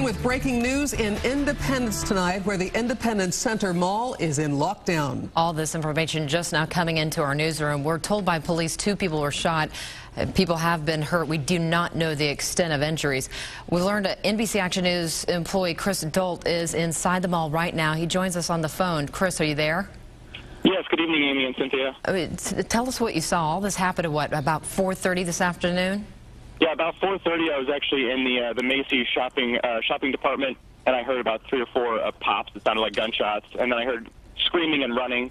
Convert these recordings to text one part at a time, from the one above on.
with breaking news in Independence tonight, where the Independence Center Mall is in lockdown. All this information just now coming into our newsroom. We're told by police 2 people were shot. People have been hurt. We do not know the extent of injuries. We learned that NBC Action News employee Chris Dolt is inside the mall right now. He joins us on the phone. Chris, are you there? Yes, good evening, Amy and Cynthia. Tell us what you saw. All this happened at what, about 4:30 this afternoon? Yeah, about 4:30, I was actually in the Macy's shopping department, and I heard about 3 or 4 pops that sounded like gunshots, and then I heard screaming and running.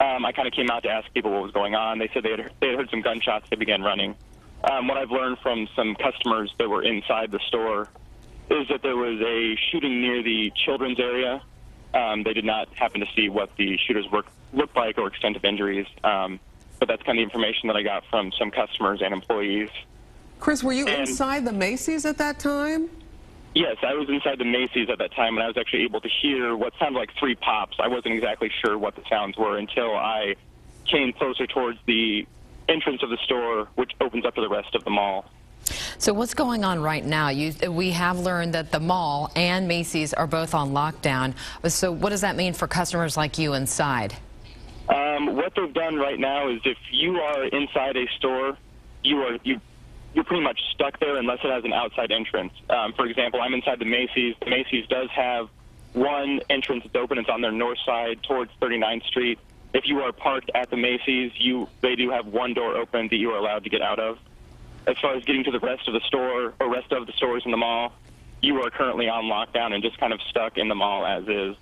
I kind of came out to ask people what was going on. They said they had heard some gunshots. They began running. What I've learned from some customers that were inside the store is that there was a shooting near the children's area. They did not happen to see what the shooters looked like or extent of injuries, but that's kind of the information that I got from some customers and employees. Chris, were you inside the Macy's at that time? Yes, I was inside the Macy's at that time, and I was actually able to hear what sounded like 3 pops. I wasn't exactly sure what the sounds were until I came closer towards the entrance of the store, which opens up to the rest of the mall. So what's going on right now? We have learned that the mall and Macy's are both on lockdown. So what does that mean for customers like you inside? What they've done right now is if you are inside a store, you're pretty much stuck there unless it has an outside entrance. For example, I'm inside the Macy's. The Macy's does have one entrance that's open. It's on their north side towards 39th Street. If you are parked at the Macy's, they do have one door open that you are allowed to get out of. As far as getting to the rest of the store or rest of the stores in the mall, you are currently on lockdown and just kind of stuck in the mall as is.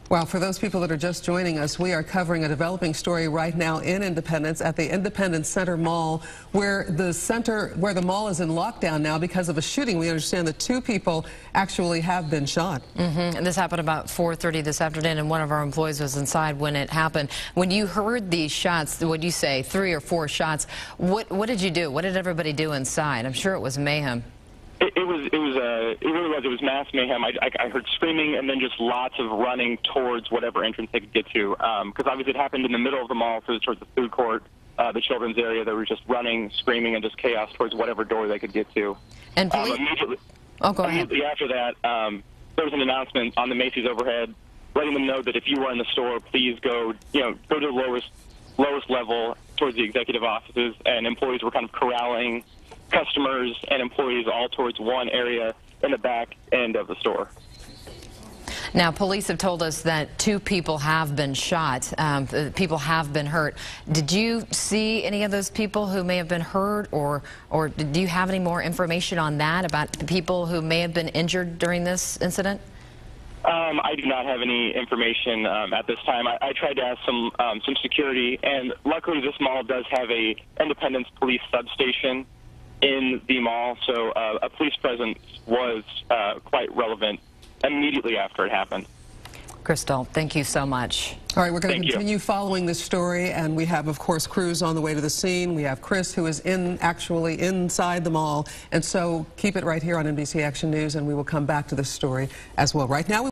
Well, for those people that are just joining us, we are covering a developing story right now in Independence at the Independence Center Mall, where the mall is in lockdown now because of a shooting. We understand that 2 people actually have been shot. And this happened about 4:30 this afternoon, and one of our employees was inside when it happened. When you heard these shots, what do you say, 3 or 4 shots? What did you do? What did everybody do inside? I'm sure it was mayhem. It was mass mayhem. I heard screaming and then just lots of running towards whatever entrance they could get to. Because obviously it happened in the middle of the mall towards the food court, the children's area. They were just running, screaming, and just chaos towards whatever door they could get to. And immediately after that, there was an announcement on the Macy's overhead letting them know that if you were in the store, please go to the lowest level towards the executive offices, and employees were kind of corralling customers and employees all towards one area in the back end of the store. Now, police have told us that 2 people have been shot. People have been hurt. Did you see any of those people who may have been hurt, or do you have any more information on that, about the people who may have been injured during this incident? I do not have any information at this time. I tried to ask some security, and luckily this mall does have a Independence Police substation in the mall, so a police presence was quite relevant immediately after it happened. Chris Dolt, thank you so much. All right, we're going to continue following this story, and we have, of course, crews on the way to the scene. We have Chris, who is actually inside the mall, and so keep it right here on NBC Action News, and we will come back to this story as well. Right now,